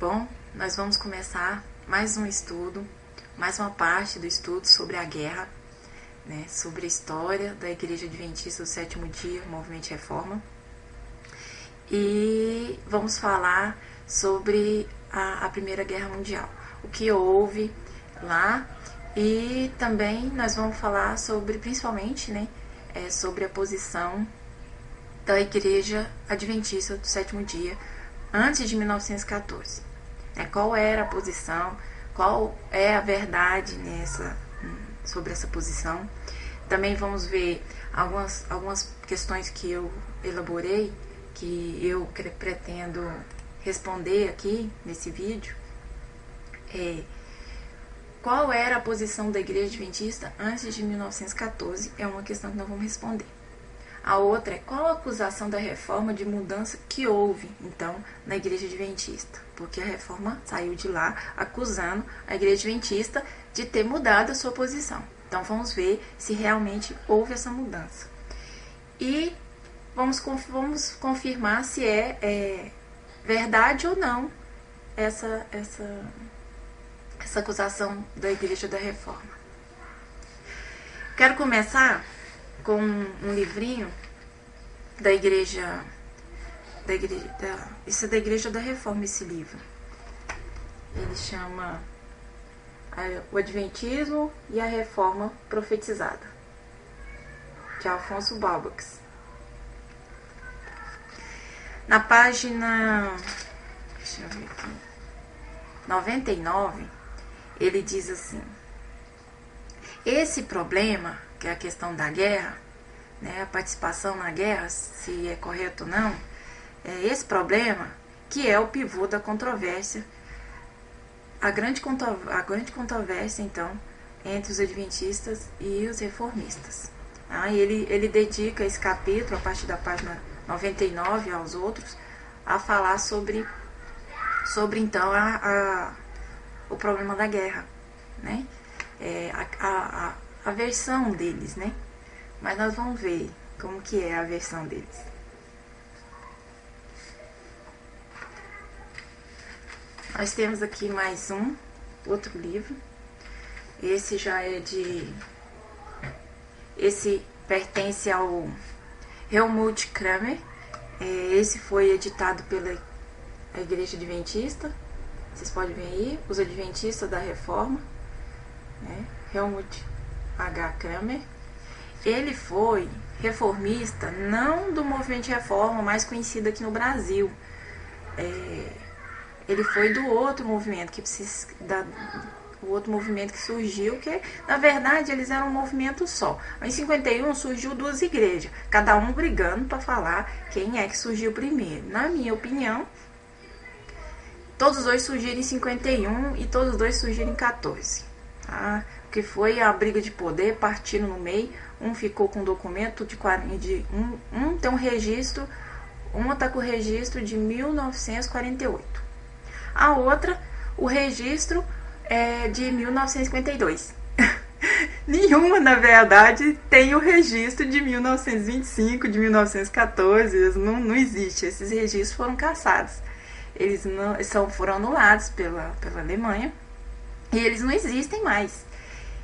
Bom, nós vamos começar mais um estudo, mais uma parte do estudo sobre a guerra, né, sobre a história da Igreja Adventista do Sétimo Dia, Movimento Reforma. E vamos falar sobre a Primeira Guerra Mundial, o que houve lá, e também nós vamos falar sobre, principalmente, né, sobre a posição da Igreja Adventista do Sétimo Dia antes de 1914. Qual era a posição, qual é a verdade sobre essa posição. Também vamos ver algumas questões que eu elaborei, que eu pretendo responder aqui nesse vídeo. Qual era a posição da Igreja Adventista antes de 1914? É uma questão que nós vamos responder. A outra é qual a acusação da reforma de mudança que houve, então, na Igreja Adventista. Porque a reforma saiu de lá acusando a Igreja Adventista de ter mudado a sua posição. Então, vamos ver se realmente houve essa mudança. E vamos confirmar se é verdade ou não essa acusação da Igreja da Reforma. Quero começar com um livrinho da Igreja isso é da Igreja da Reforma, esse livro. Ele chama O Adventismo e a Reforma Profetizada, de Alfonso Balbach. Na página 99, ele diz assim: esse problema, que é a questão da guerra, né, a participação na guerra, se é correto ou não, é esse problema que é o pivô da controvérsia, a grande controvérsia, então, entre os adventistas e os reformistas. Ele dedica esse capítulo, a partir da página 99 aos outros, a falar sobre então, o problema da guerra, né? A versão deles, né? Mas nós vamos ver como que é a versão deles. Nós temos aqui mais outro livro. Esse já é esse pertence ao Helmut Kramer. Esse foi editado pela Igreja Adventista. Vocês podem ver aí, os Adventistas da Reforma, né? Helmut H. Kramer. Ele foi reformista, não do movimento de reforma mais conhecido aqui no Brasil. Ele foi do outro movimento o outro movimento que surgiu, que na verdade eles eram um movimento só. Em 51 surgiu duas igrejas, cada um brigando para falar quem é que surgiu primeiro. Na minha opinião, todos os dois surgiram em 51 e todos os dois surgiram em 14. Tá? Que foi a briga de poder, partindo no meio. Um ficou com documento um tem um registro, uma está com o registro de 1948. A outra, o registro é de 1952. Nenhuma, na verdade, tem o registro de 1925, de 1914. Não existe. Esses registros foram cassados. Eles foram anulados pela Alemanha e eles não existem mais.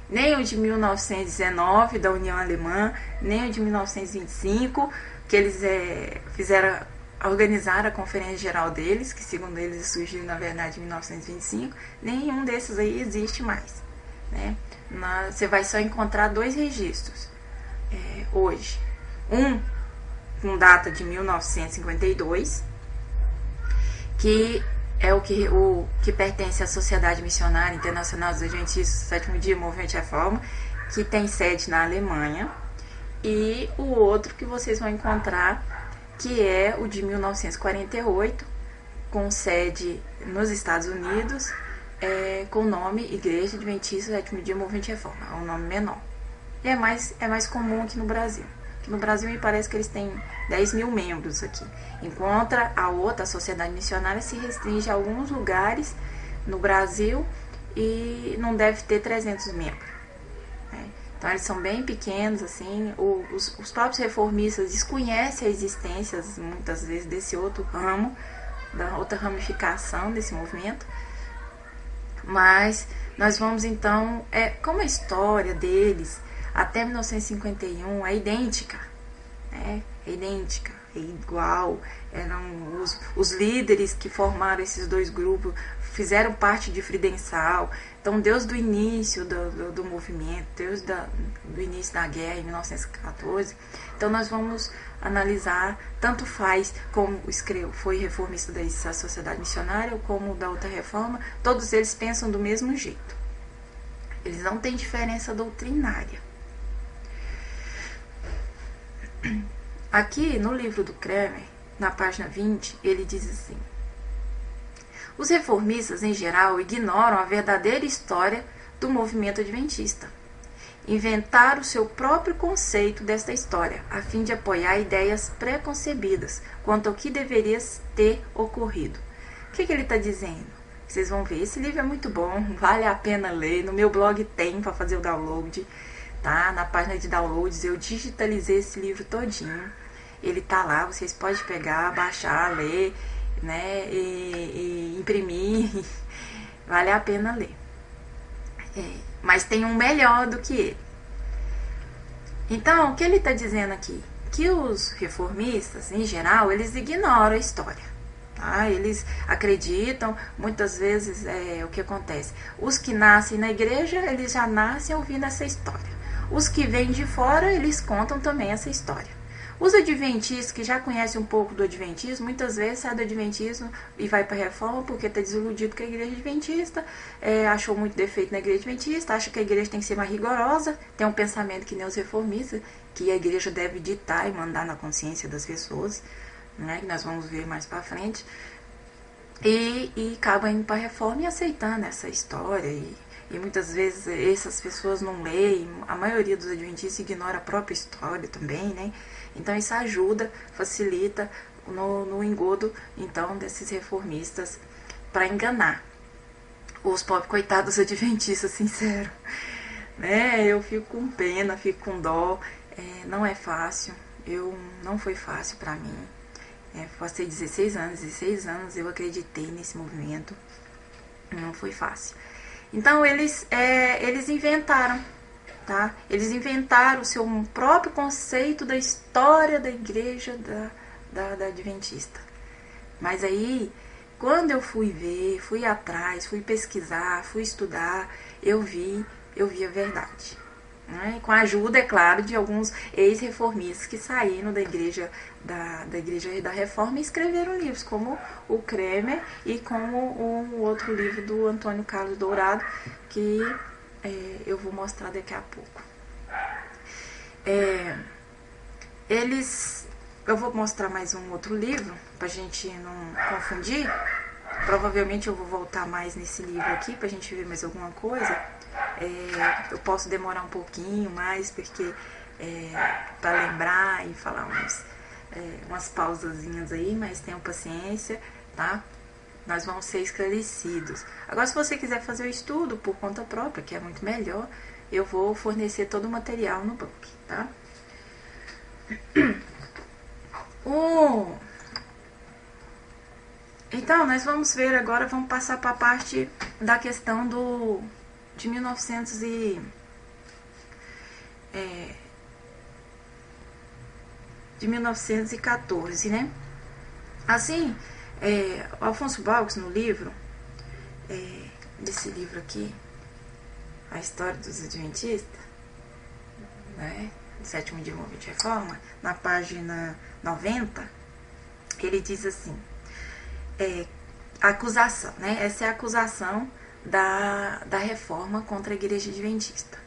Nem o de 1919 da União Alemã, nem o de 1925, que eles organizaram a Conferência Geral deles, que segundo eles surgiu na verdade em 1925, nenhum desses aí existe mais, né? Você vai só encontrar dois registros hoje. Um com data de 1952, que é o que pertence à Sociedade Missionária Internacional dos Adventistas do Sétimo Dia, Movimento de Reforma, que tem sede na Alemanha, e o outro que vocês vão encontrar, que é o de 1948, com sede nos Estados Unidos, com o nome Igreja Adventista do Sétimo Dia, Movimento de Reforma, é um nome menor. E é mais comum aqui no Brasil. Aqui no Brasil me parece que eles têm 10 mil membros aqui. Enquanto a outra, a Sociedade Missionária, se restringe a alguns lugares no Brasil e não deve ter 300 membros. Né? Então eles são bem pequenos, assim. Os próprios reformistas desconhecem a existência, muitas vezes, desse outro ramo, da outra ramificação desse movimento. Mas nós vamos então, como a história deles até 1951 é idêntica, é idêntica, é igual. Eram os líderes que formaram esses dois grupos, fizeram parte de Friedenthal. Então, desde o início do movimento, desde do início da guerra, em 1914, então nós vamos analisar, tanto faz como foi reformista da Sociedade Missionária, como da outra reforma, todos eles pensam do mesmo jeito. Eles não têm diferença doutrinária. Aqui, no livro do Kremer, na página 20, ele diz assim: os reformistas, em geral, ignoram a verdadeira história do movimento adventista. Inventaram o seu próprio conceito desta história, a fim de apoiar ideias preconcebidas quanto ao que deveria ter ocorrido. O que ele está dizendo? Vocês vão ver, esse livro é muito bom, vale a pena ler. No meu blog tem para fazer o download, tá? Na página de downloads eu digitalizei esse livro todinho. Ele tá lá, vocês podem pegar, baixar, ler, né, e imprimir. Vale a pena ler. Mas tem um melhor do que ele. Então, o que ele está dizendo aqui? Que os reformistas, em geral, eles ignoram a história. Tá? Eles acreditam, muitas vezes, o que acontece? Os que nascem na igreja, eles já nascem ouvindo essa história. Os que vêm de fora, eles contam também essa história. Os adventistas que já conhecem um pouco do adventismo, muitas vezes sai do adventismo e vai para a reforma porque está desiludido com a igreja adventista, achou muito defeito na igreja adventista, acha que a igreja tem que ser mais rigorosa, tem um pensamento que nem os reformistas, que a igreja deve ditar e mandar na consciência das pessoas, né, que nós vamos ver mais para frente, e acaba indo para a reforma e aceitando essa história, e muitas vezes essas pessoas não leem, a maioria dos adventistas ignora a própria história também, né? Então isso ajuda, facilita no engodo então desses reformistas para enganar os pobres coitados adventistas, sincero, né? Eu fico com pena, fico com dó, não é fácil, não foi fácil para mim. Passei 16 anos eu acreditei nesse movimento, não foi fácil. Então eles inventaram, tá? Eles inventaram o seu próprio conceito da história da igreja da Adventista. Mas aí, quando eu fui ver, fui atrás, fui pesquisar, fui estudar, eu vi a verdade. Né? Com a ajuda, é claro, de alguns ex-reformistas que saíram da igreja da Reforma e escreveram livros, como o Kremer e como o outro livro do Antônio Carlos Dourado, que eu vou mostrar daqui a pouco. Eu vou mostrar mais um outro livro, pra gente não confundir. Provavelmente eu vou voltar mais nesse livro aqui, pra gente ver mais alguma coisa. Eu posso demorar um pouquinho mais, porque para lembrar e falar umas pausazinhas aí, mas tenham paciência, tá? Nós vamos ser esclarecidos. Agora, se você quiser fazer o estudo por conta própria, que é muito melhor, eu vou fornecer todo o material no blog, tá? Então, nós vamos ver agora, vamos passar para a parte da questão de 1914, né? Assim, o Alfonso Balques, no livro, desse livro aqui, A História dos Adventistas, né, do Sétimo Dia Movimento de Reforma, na página 90, ele diz assim, acusação, né? Essa é a acusação da reforma contra a igreja adventista.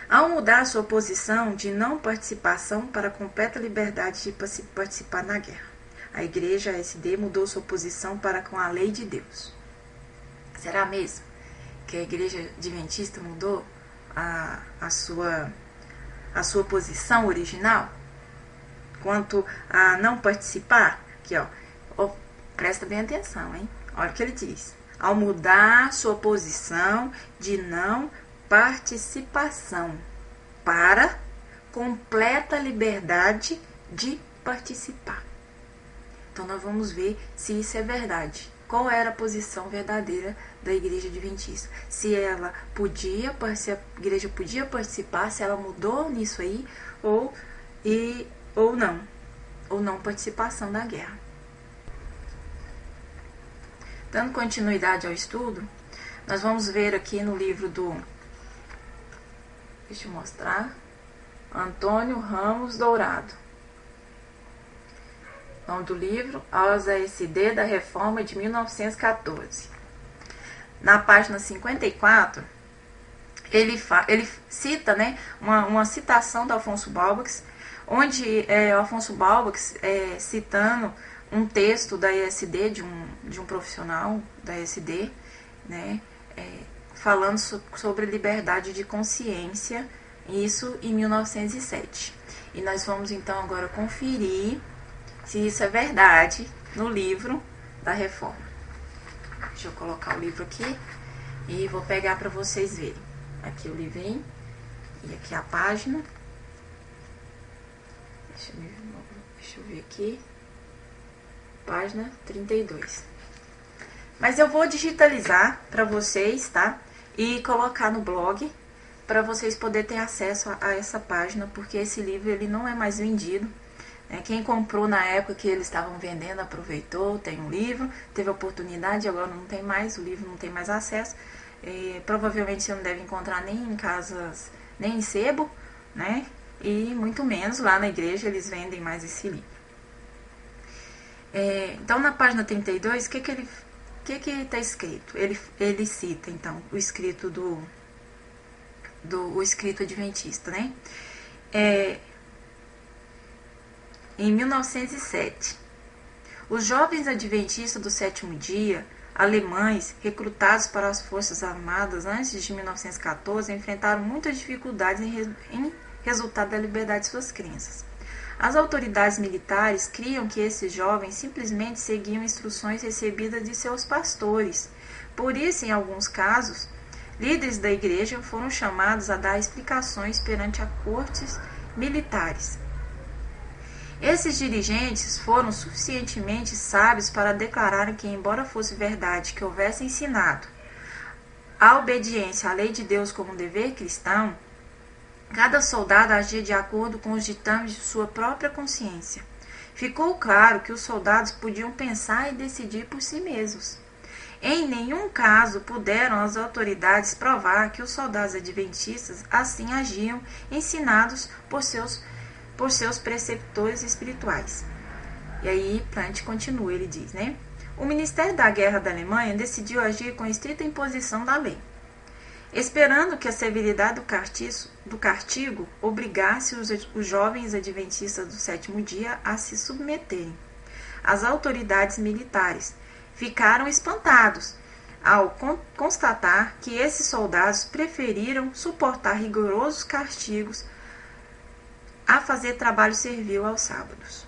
Ao mudar sua posição de não participação para a completa liberdade de participar na guerra, a igreja ASD mudou sua posição para com a lei de Deus. Será mesmo que a igreja adventista mudou a sua posição original quanto a não participar? Aqui, presta bem atenção, hein? Olha o que ele diz. Ao mudar sua posição de não participação para completa liberdade de participar. Então nós vamos ver se isso é verdade. Qual era a posição verdadeira da igreja adventista? Se ela podia, se a igreja podia participar, se ela mudou nisso aí, ou não participação da guerra. Dando continuidade ao estudo, nós vamos ver aqui no livro do, deixa eu mostrar, Antônio Ramos Dourado. O nome do livro, Aulas ASD da Reforma de 1914. Na página 54, ele cita, né, uma citação do Afonso Balbach, onde o Afonso Balbach, citando um texto da ESD, de um profissional da ESD, né, falando sobre liberdade de consciência, isso em 1907. E nós vamos então agora conferir se isso é verdade no livro da Reforma. Deixa eu colocar o livro aqui e vou pegar para vocês verem. Aqui o livrinho e aqui a página. Deixa eu ver aqui. Página 32. Mas eu vou digitalizar para vocês, tá? E colocar no blog para vocês poderem ter acesso a essa página, porque esse livro ele não é mais vendido. Quem comprou na época que eles estavam vendendo aproveitou, tem um livro, teve a oportunidade, agora não tem mais, o livro não tem mais acesso. Provavelmente você não deve encontrar nem em casas, nem em sebo, né? E muito menos lá na igreja eles vendem mais esse livro. Então na página 32, o que está escrito? Ele cita então o escrito o escrito adventista, né? Em 1907, os jovens adventistas do sétimo dia, alemães, recrutados para as forças armadas antes de 1914, enfrentaram muitas dificuldades em resultado da liberdade de suas crenças. As autoridades militares criam que esses jovens simplesmente seguiam instruções recebidas de seus pastores. Por isso, em alguns casos, líderes da igreja foram chamados a dar explicações perante as cortes militares. Esses dirigentes foram suficientemente sábios para declararem que, embora fosse verdade que houvesse ensinado a obediência à lei de Deus como um dever cristão, cada soldado agia de acordo com os ditames de sua própria consciência. Ficou claro que os soldados podiam pensar e decidir por si mesmos. Em nenhum caso puderam as autoridades provar que os soldados adventistas assim agiam, ensinados por seus preceptores espirituais. E aí Plant continua, ele diz, né? O Ministério da Guerra da Alemanha decidiu agir com estrita imposição da lei, esperando que a severidade do castigo obrigasse os jovens adventistas do sétimo dia a se submeterem. As autoridades militares ficaram espantados ao constatar que esses soldados preferiram suportar rigorosos castigos a fazer trabalho servil aos sábados.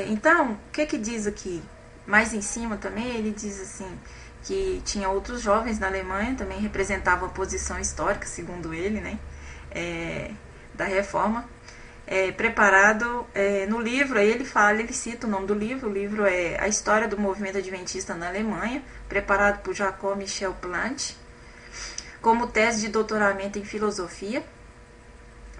Então, o que diz aqui? Mais em cima também, ele diz assim, que tinha outros jovens na Alemanha, também representavam a posição histórica, segundo ele, né, da Reforma, preparado no livro. Aí ele cita o nome do livro. O livro é A História do Movimento Adventista na Alemanha, preparado por Jacob Michel Plant, como tese de doutoramento em filosofia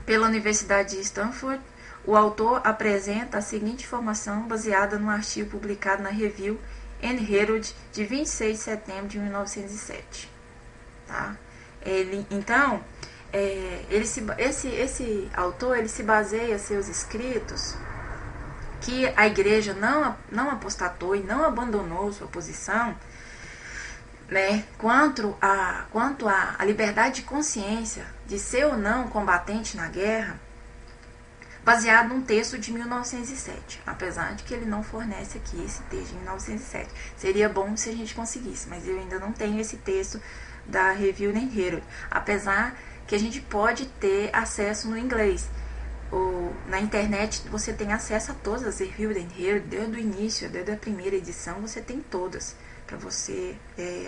pela Universidade de Stanford. O autor apresenta a seguinte informação baseada num artigo publicado na Review and Herald de 26 de setembro de 1907. Tá? Esse autor ele se baseia seus escritos que a igreja não apostatou e não abandonou sua posição, né, quanto à liberdade de consciência de ser ou não combatente na guerra, baseado num texto de 1907, apesar de que ele não fornece aqui esse texto de 1907. Seria bom se a gente conseguisse, mas eu ainda não tenho esse texto da Review and Herald, apesar que a gente pode ter acesso no inglês. Na internet você tem acesso a todas as Review and Herald, desde o início, desde a primeira edição, você tem todas para você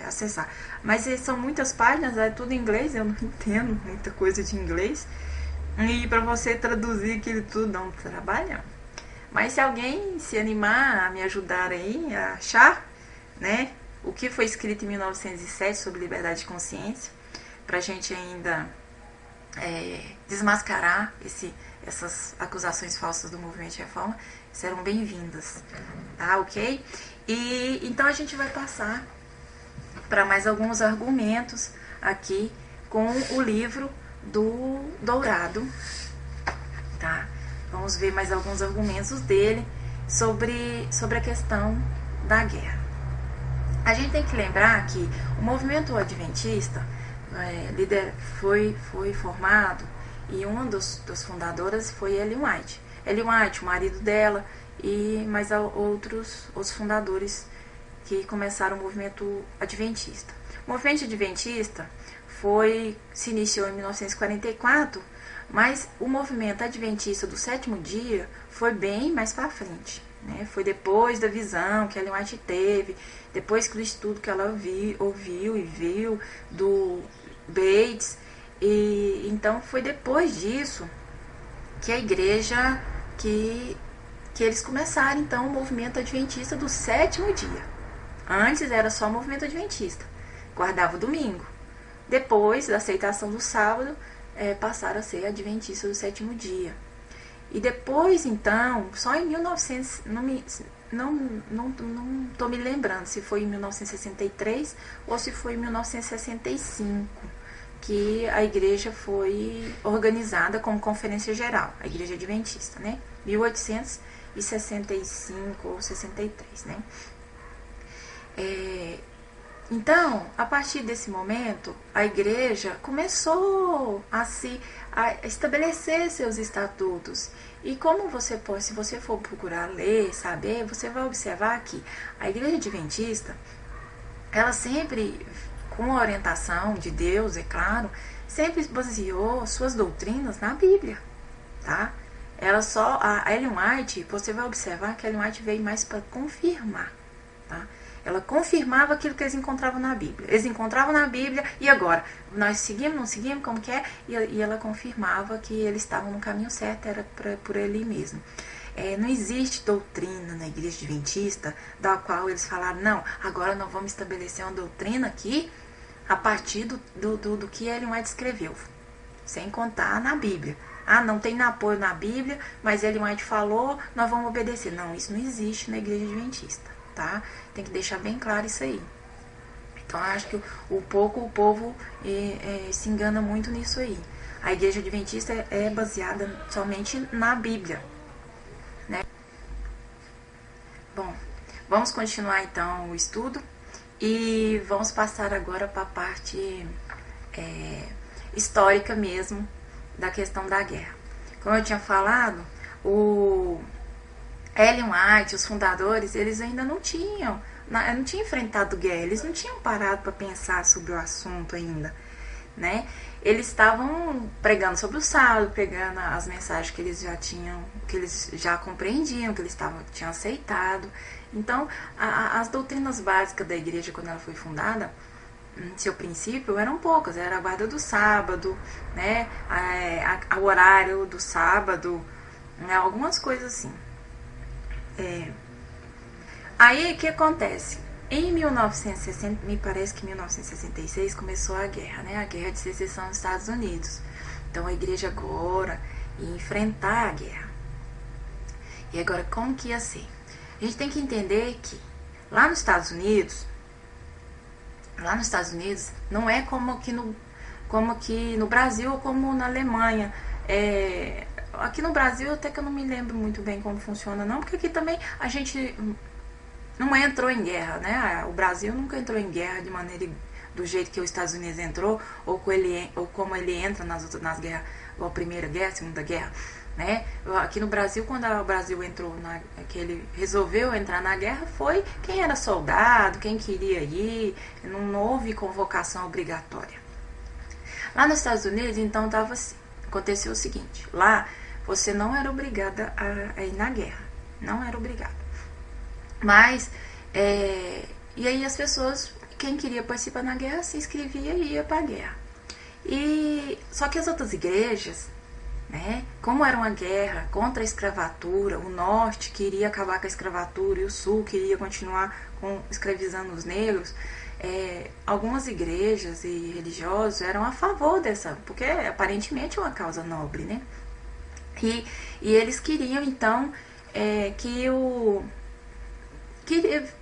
acessar. Mas são muitas páginas, é tudo em inglês, eu não entendo muita coisa de inglês. E para você traduzir aquilo tudo dá um trabalhão. Mas se alguém se animar a me ajudar aí a achar, né, o que foi escrito em 1907 sobre liberdade de consciência, para a gente ainda desmascarar essas acusações falsas do movimento de reforma, serão bem-vindas, tá, ok? E então a gente vai passar para mais alguns argumentos aqui com o livro do Dourado, tá? Vamos ver mais alguns argumentos dele sobre a questão da guerra. A gente tem que lembrar que o movimento adventista foi formado, e uma dos fundadoras foi Ellen White. Ellen White, o marido dela, e mais outros fundadores que começaram o movimento adventista. O movimento adventista se iniciou em 1944, mas o movimento adventista do sétimo dia foi bem mais para frente, né? Foi depois da visão que Ellen White teve, depois do estudo que ela ouviu e viu do Bates, e então foi depois disso que a igreja, que eles começaram então o movimento adventista do sétimo dia. Antes era só o movimento adventista, guardava o domingo. Depois da aceitação do sábado, passaram a ser adventistas do sétimo dia. E depois, então, só em 1900, não estou me lembrando se foi em 1963 ou se foi em 1965, que a igreja foi organizada como conferência geral, a igreja adventista, né? 1865 ou 63, né? Então, a partir desse momento, a igreja começou a estabelecer seus estatutos. E como se você for procurar ler, saber, você vai observar que a igreja adventista, ela sempre, com a orientação de Deus, é claro, sempre baseou suas doutrinas na Bíblia, tá? A Ellen White, você vai observar que a Ellen White veio mais para confirmar, tá? Ela confirmava aquilo que eles encontravam na Bíblia. Eles encontravam na Bíblia, e agora? Nós seguimos, não seguimos, como que é? E ela confirmava que eles estavam no caminho certo, era por ali mesmo. Não existe doutrina na igreja adventista da qual eles falaram, não, agora nós vamos estabelecer uma doutrina aqui a partir do que Ellen White escreveu, sem contar na Bíblia. Não tem apoio na Bíblia, mas Ellen White falou, nós vamos obedecer. Não, isso não existe na igreja adventista, tá? Tem que deixar bem claro isso aí. Então, acho que o povo se engana muito nisso aí. A igreja adventista é baseada somente na Bíblia, né? Bom, vamos continuar então o estudo e vamos passar agora para a parte histórica mesmo da questão da guerra. Como eu tinha falado, o Ellen White, os fundadores, eles ainda não tinham enfrentado guerra, eles não tinham parado para pensar sobre o assunto ainda, né? Eles estavam pregando sobre o sábado, pregando as mensagens que eles já compreendiam, que eles tinham aceitado. Então, as doutrinas básicas da igreja, quando ela foi fundada, seu princípio, eram poucas. Era a guarda do sábado, né? O horário do sábado, né? Algumas coisas assim. Aí, o que acontece? Em 1960, me parece que em 1966 começou a guerra, né? A guerra de secessão dos Estados Unidos. Então, a igreja agora ia enfrentar a guerra. E agora, como que ia ser? A gente tem que entender que lá nos Estados Unidos, não é como aqui no Brasil ou como na Alemanha. Aqui no Brasil, até que eu não me lembro muito bem como funciona, não, porque aqui também a gente não entrou em guerra, né? O Brasil nunca entrou em guerra de maneira do jeito que os Estados Unidos entrou, ou como ele entra nas guerras, ou a Primeira Guerra, a Segunda Guerra, né? Aqui no Brasil, quando o Brasil entrou, que ele resolveu entrar na guerra, foi quem era soldado, quem queria ir, não houve convocação obrigatória. Lá nos Estados Unidos, então, aconteceu o seguinte, lá você não era obrigada a ir na guerra, não era obrigada. Mas, e aí as pessoas, quem queria participar na guerra, se inscrevia e ia para a guerra. Só que as outras igrejas, né? Como era uma guerra contra a escravatura, o norte queria acabar com a escravatura e o sul queria continuar escravizando os negros, algumas igrejas e religiosos eram a favor dessa, porque aparentemente é uma causa nobre, né? E eles queriam então que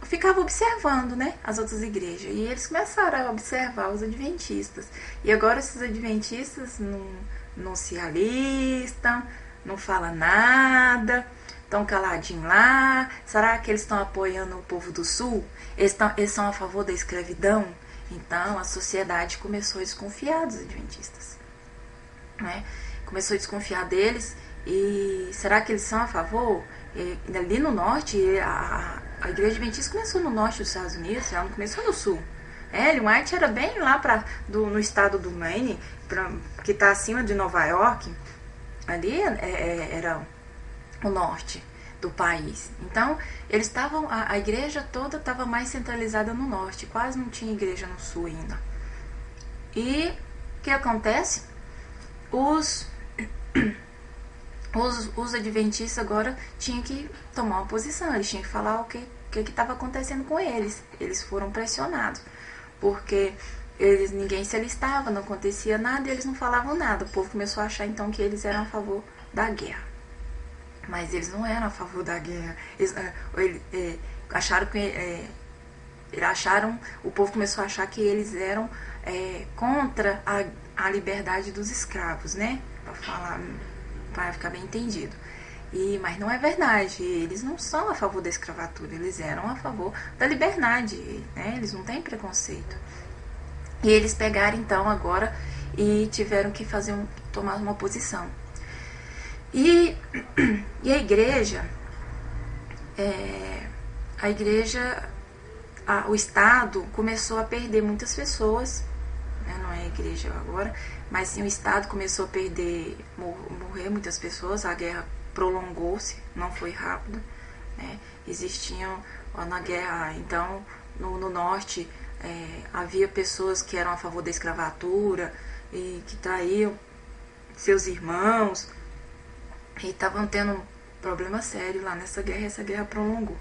ficava observando, né, as outras igrejas. E eles começaram a observar os adventistas. E agora esses adventistas não se alistam, não falam nada, estão caladinhos lá. Será que eles estão apoiando o povo do sul? Eles são a favor da escravidão? Então a sociedade começou a desconfiar dos adventistas, né? Começou a desconfiar deles. E será que eles são a favor? Ali no norte, a igreja adventista começou no norte dos Estados Unidos, ela não começou no sul. Ellen White era bem lá no estado do Maine, que está acima de Nova York. Ali era o norte do país. Então, eles estavam, a igreja toda estava mais centralizada no norte, quase não tinha igreja no sul ainda. E o que acontece? Os adventistas agora tinham que tomar uma posição, eles tinham que falar o que estava acontecendo com eles. Eles foram pressionados, porque ninguém se alistava, não acontecia nada e eles não falavam nada. O povo começou a achar então que eles eram a favor da guerra. Mas eles não eram a favor da guerra. O povo começou a achar que eles eram contra a liberdade dos escravos, né? Para ficar bem entendido. Mas não é verdade, eles não são a favor da escravatura, eles eram a favor da liberdade, né? Eles não têm preconceito. E eles pegaram então agora e tiveram que tomar uma posição. E a igreja, o Estado começou a perder muitas pessoas, né? Não é a igreja agora, mas sim o Estado começou a morrer muitas pessoas, a guerra prolongou-se, não foi rápido, né? Existiam na guerra, então, no norte, havia pessoas que eram a favor da escravatura e que traíam seus irmãos e estavam tendo um problema sério lá nessa guerra, e essa guerra prolongou.